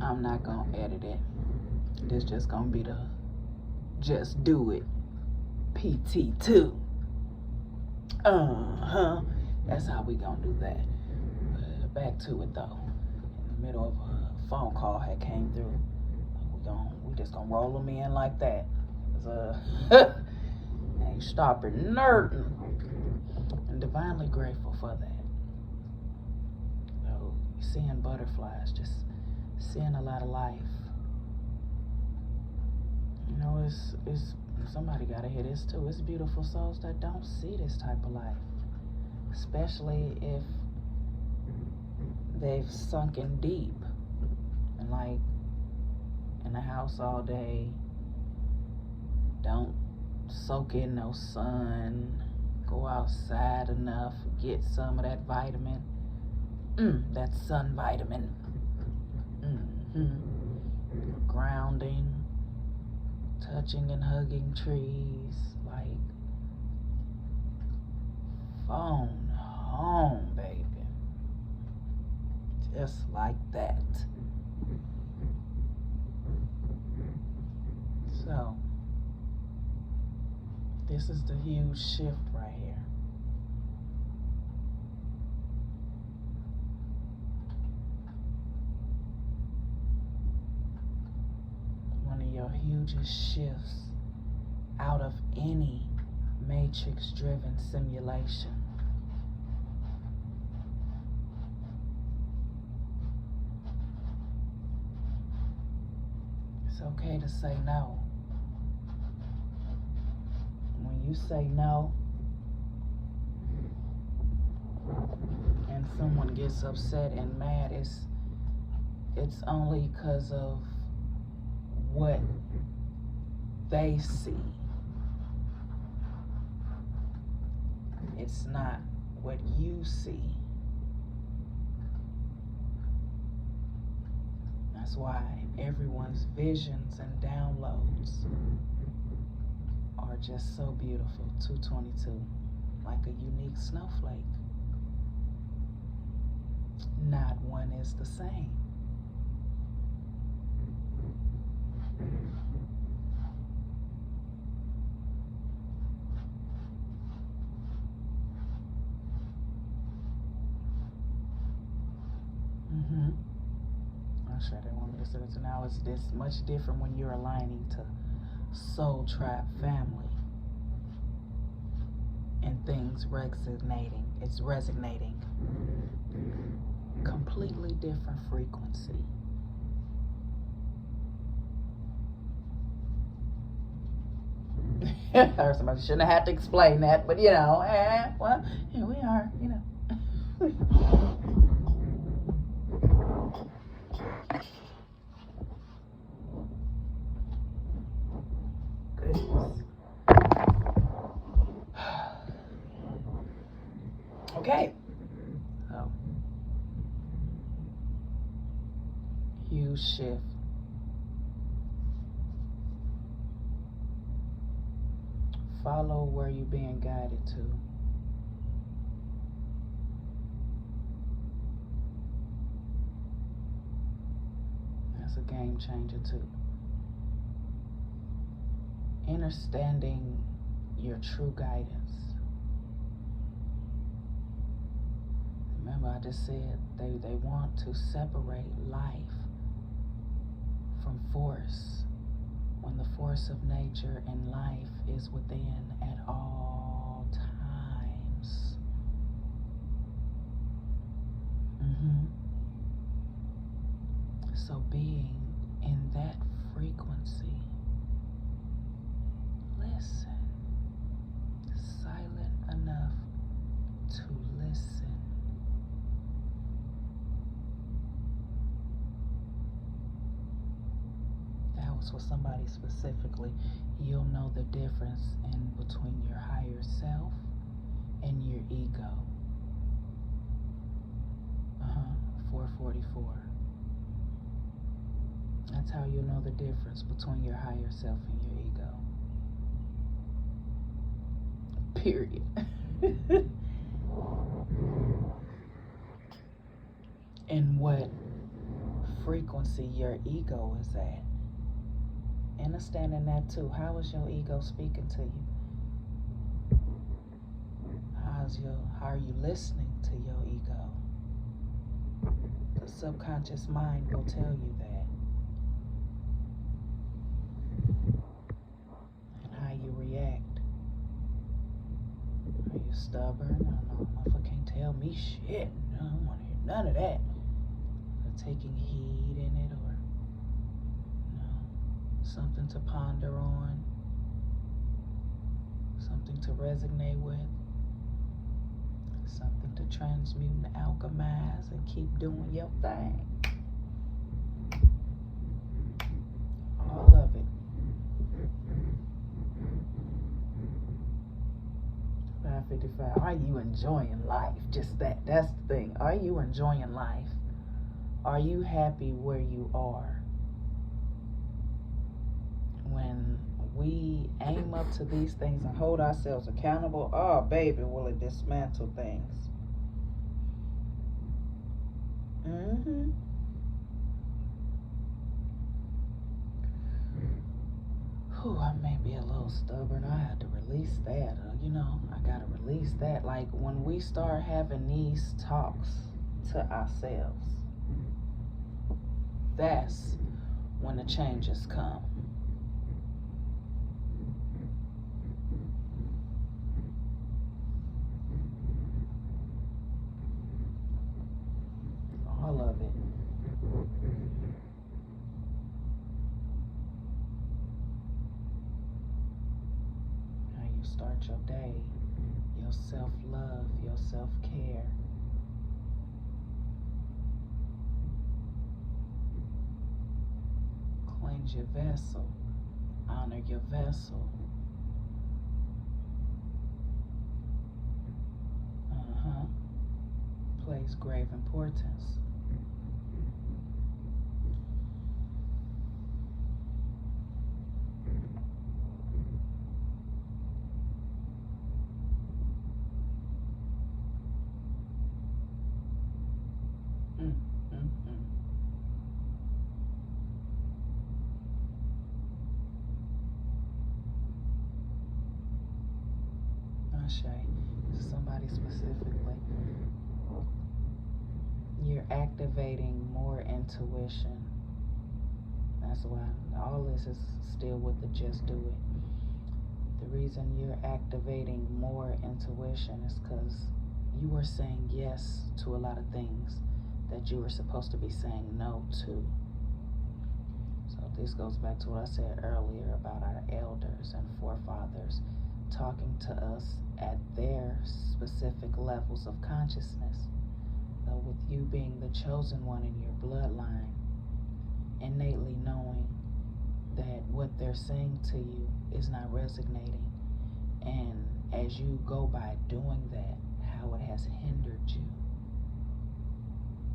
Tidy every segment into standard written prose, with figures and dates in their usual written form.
I'm not gonna edit it. This just gonna be the just do it PT2. That's how we gonna do that. Back to it though. In the middle of a phone call had came through. We just gonna roll them in like that. Ain't stopping nerding. And divinely grateful for that. So seeing butterflies, just seeing a lot of life. You know, it's somebody gotta hear this too. It's beautiful souls that don't see this type of life, especially if they've sunken deep and like in the house all day, don't soak in no sun, go outside enough, get some of that vitamin, that sun vitamin, grounding, touching and hugging trees, like phone home, baby, just like that. So this is the huge shift right here. One of your hugest shifts out of any matrix-driven simulation. It's okay to say no. When you say no and someone gets upset and mad, it's only because of what they see. It's not what you see. That's why everyone's visions and downloads are just so beautiful. 222, like a unique snowflake. Not one is the same. I'm sure they want me to say it. So now it's this much different when you're aligning to Soul Tribe family and things resonating. It's resonating. Completely different frequency. I heard somebody shouldn't have had to explain that, but you know, well, here we are, you know. Goodness. Okay. So, huge shift. Follow where you're being guided to. That's a game changer too. Understanding your true guidance. Remember, I just said they want to separate life from force, when the force of nature and life is within at all times. So being in that frequency, listen, silent enough to listen. That was for somebody specifically. You'll know the difference in between your higher self and your ego. 444. That's how you know the difference between your higher self and your ego. Period. And what frequency your ego is at. Understanding that too. How is your ego speaking to you? How are you listening to your ego? The subconscious mind will tell you that. And how you react. Are you stubborn? I don't know, motherfucker can't tell me shit. I don't want to hear none of that. Or taking heed in it, or something to ponder on, something to resonate with, something to transmute and alchemize and keep doing your thing. All of it. 5:55. Are you enjoying life? Just that. That's the thing. Are you enjoying life? Are you happy where you are? When we aim up to these things and hold ourselves accountable, oh baby, will it dismantle things. I may be a little stubborn. I had to release that. I gotta release that. Like when we start having these talks to ourselves, that's when the changes come. All of it. How you start your day, your self-love, your self-care. Cleanse your vessel, honor your vessel. Plays grave importance. To somebody specifically, you're activating more intuition. That's why all this is still with the just do it. The reason you're activating more intuition is because you are saying yes to a lot of things that you were supposed to be saying no to. So this goes back to what I said earlier about our elders and forefathers talking to us at their specific levels of consciousness. Though with you being the chosen one in your bloodline, innately knowing that what they're saying to you is not resonating, and as you go by doing that, how it has hindered you.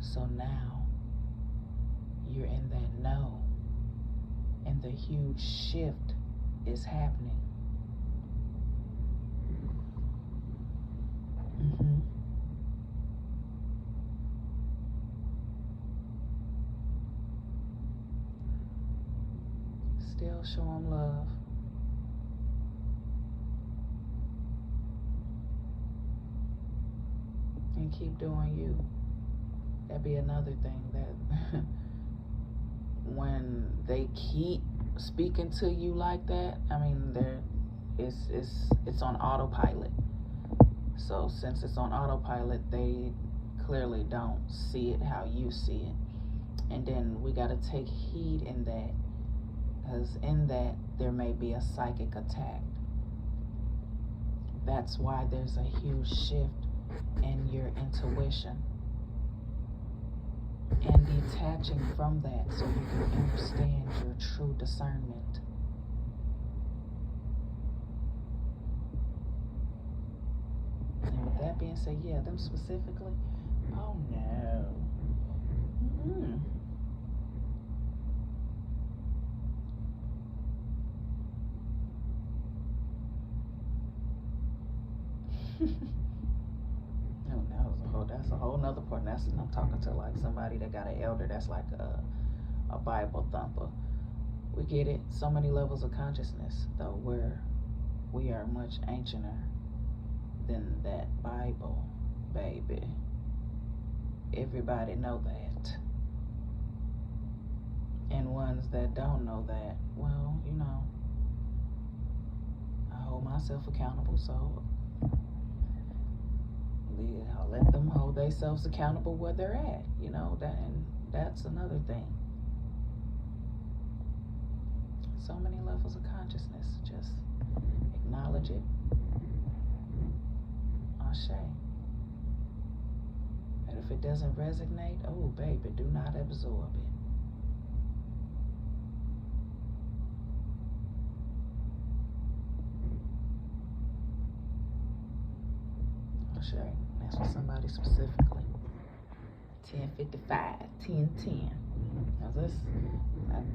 So now you're in that no, and the huge shift is happening. Still show them love. And keep doing you. That'd be another thing that when they keep speaking to you like that, I mean, it's on autopilot. So since it's on autopilot, they clearly don't see it how you see it. And then we got to take heed in that, because in that there may be a psychic attack. That's why there's a huge shift in your intuition and detaching from that so you can understand your true discernment. And with that being said, yeah, them specifically, oh no. No, that's a whole whole nother part. And I'm talking to like somebody that got an elder that's like a Bible thumper. We get it. So many levels of consciousness, though, where we are much ancienter than that Bible, baby. Everybody know that. And ones that don't know that, well, you know, I hold myself accountable, so I'll let them hold themselves accountable where they're at, you know, and that's another thing. So many levels of consciousness. Just acknowledge it. Ashe. And if it doesn't resonate, oh baby, do not absorb it. Ashe. That's for somebody specifically. 10:55, 10:10. Now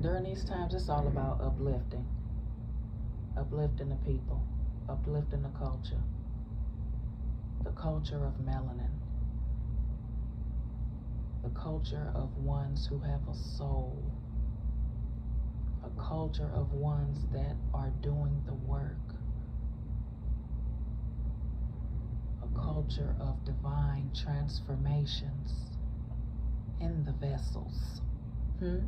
during these times, it's all about uplifting the people, uplifting the culture of melanin, the culture of ones who have a soul, a culture of ones that are doing the work, a culture of divine transformations in the vessels. All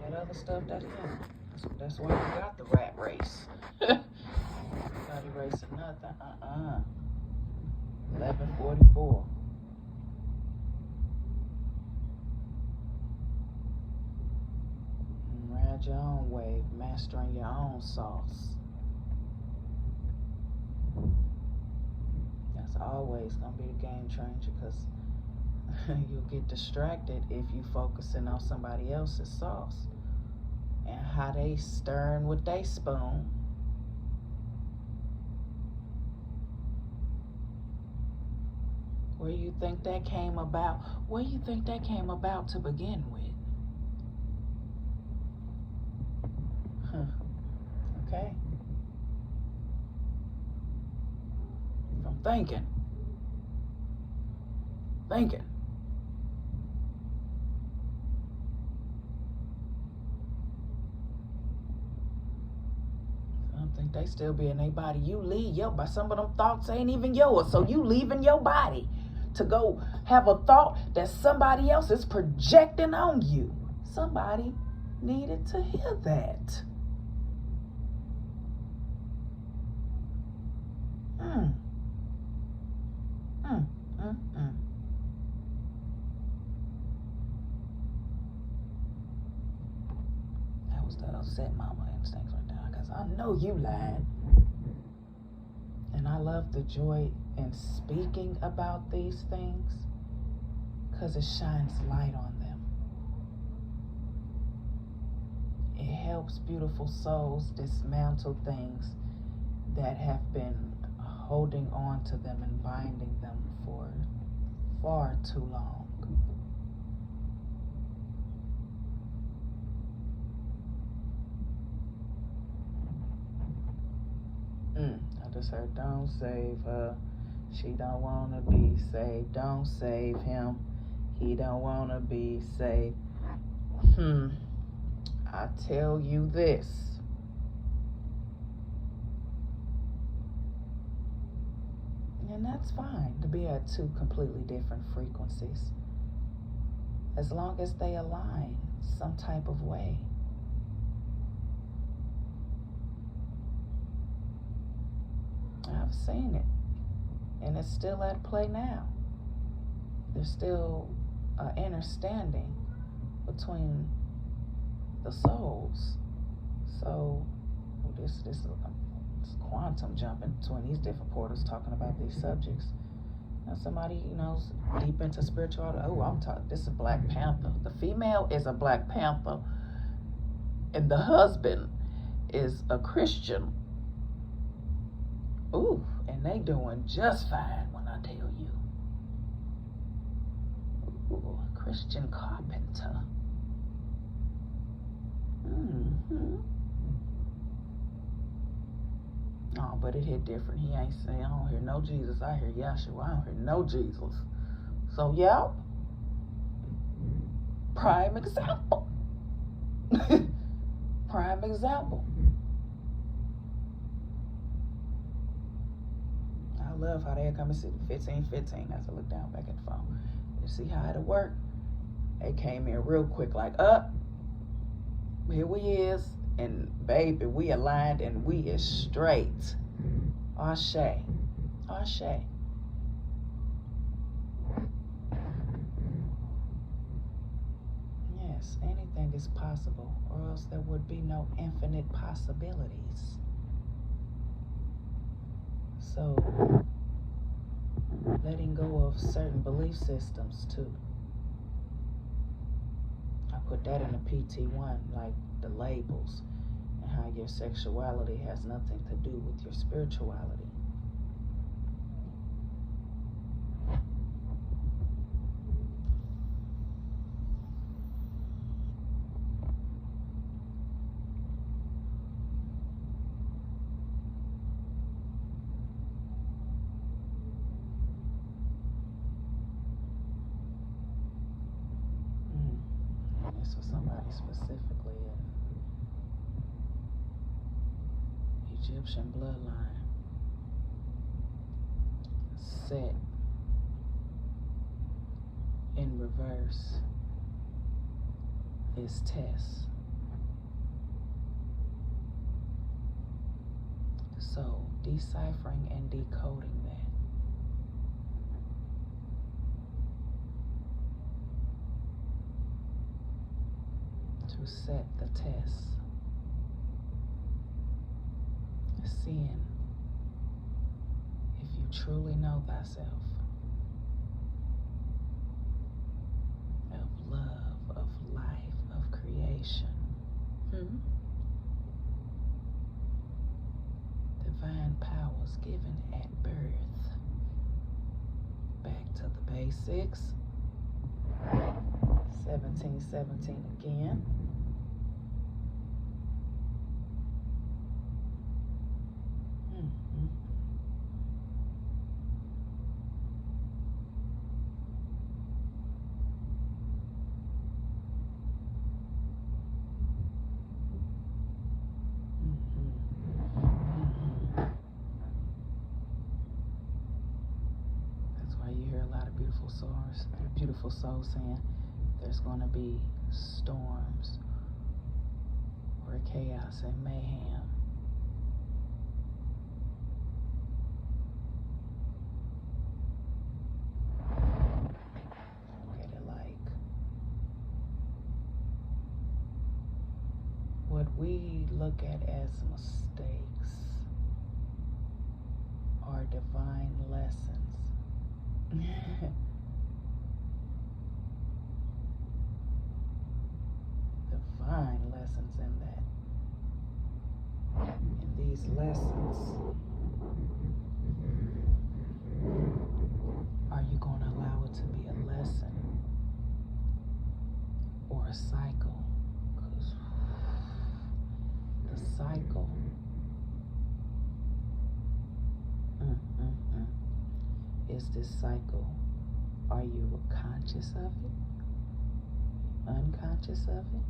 that other stuff, that's why we got the rat race. Not erasing nothing. 11:44. Ride your own wave, mastering your own sauce. That's always gonna be the game changer, because you'll get distracted if you focusing on somebody else's sauce and how they stirring with their spoon. Where you think that came about? Where you think that came about to begin with? Okay. From thinking. I think they still be in their body. You leave but some of them thoughts ain't even yours, so you leaving your body to go have a thought that somebody else is projecting on you. Somebody needed to hear that. That was the upset mama instincts right there, because I know you lied. And I love the joy in speaking about these things, because it shines light on them. It helps beautiful souls dismantle things that have been holding on to them and binding them for far too long. I just heard, don't save her. She don't want to be saved. Don't save him. He don't want to be saved. I tell you this. And that's fine to be at two completely different frequencies, as long as they align some type of way. I've seen it, and it's still at play now. There's still an understanding between the souls. So this is quantum jumping between these different portals, talking about these subjects. Now somebody, deep into spirituality. Oh, I'm talking. This is Black Panther. The female is a Black Panther, and the husband is a Christian. Ooh, and they doing just fine when I tell you. Ooh, a Christian carpenter. Oh, but it hit different. He ain't saying, I don't hear no Jesus. I hear Yahshua. I don't hear no Jesus. So, yeah. Prime example. Prime example. I love how they come and sit 15. As I look down back at the phone. You see how it'll work? They came in real quick, like, up. Here we is. And baby, we aligned and we is straight. Ashe. Ashe. Yes, anything is possible, or else there would be no infinite possibilities. So, letting go of certain belief systems too. I put that in the PT1, like the labels, and how your sexuality has nothing to do with your spirituality. This was somebody specifically in Egyptian bloodline. Set in reverse is Tess. So deciphering and decoding that. To set the test. Seeing if you truly know thyself. Of love, of life, of creation. Divine powers given at birth. Back to the basics. 1717 again. Beautiful souls saying there's going to be storms or chaos and mayhem. Look at it like what we look at as mistakes are divine lessons. Divine lessons in that. And these lessons, are you going to allow it to be a lesson or a cycle? Because the cycle is this cycle. Are you conscious of it? Unconscious of it?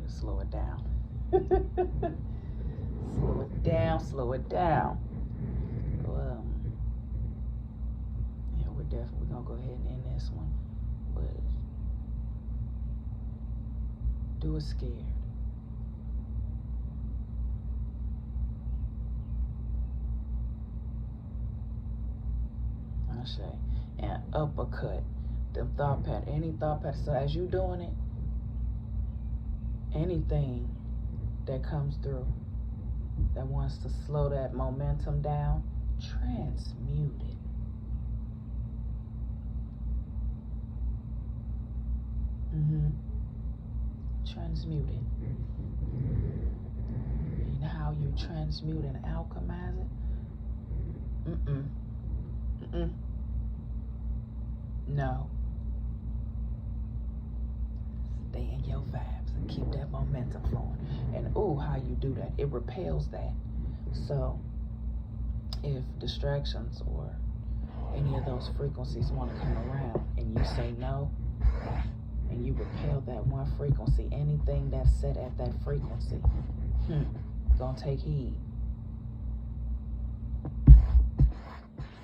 Slow it down. Slow it down. Yeah, we're definitely gonna go ahead and end this one. But do it scared. Ashe. And uppercut. Them thought pattern. Any thought pattern. So as you doing it, anything that comes through that wants to slow that momentum down, transmute it. Transmute it. You know how you transmute and alchemize it? No. Stay in your vibes and keep that momentum flowing. And how you do that, it repels that. So if distractions or any of those frequencies want to come around and you say no, and you repel that one frequency, anything that's set at that frequency, gonna take heed.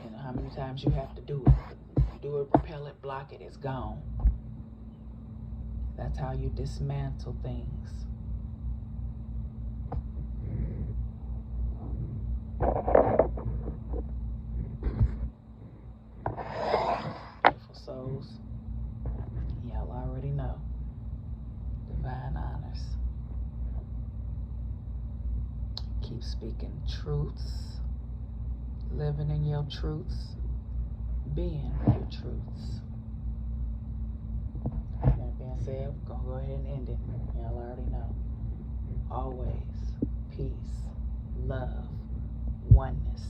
You know how many times you have to do it. Do it, repel it, block it, it's gone. That's how you dismantle things. Beautiful souls. Y'all already know. Divine honors. Keep speaking truths. Living in your truths. Being your truths. That being said, we're going to go ahead and end it. Y'all already know. Always peace, love, oneness,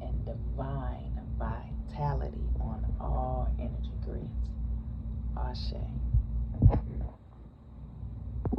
and divine vitality on all energy grids. Ashe.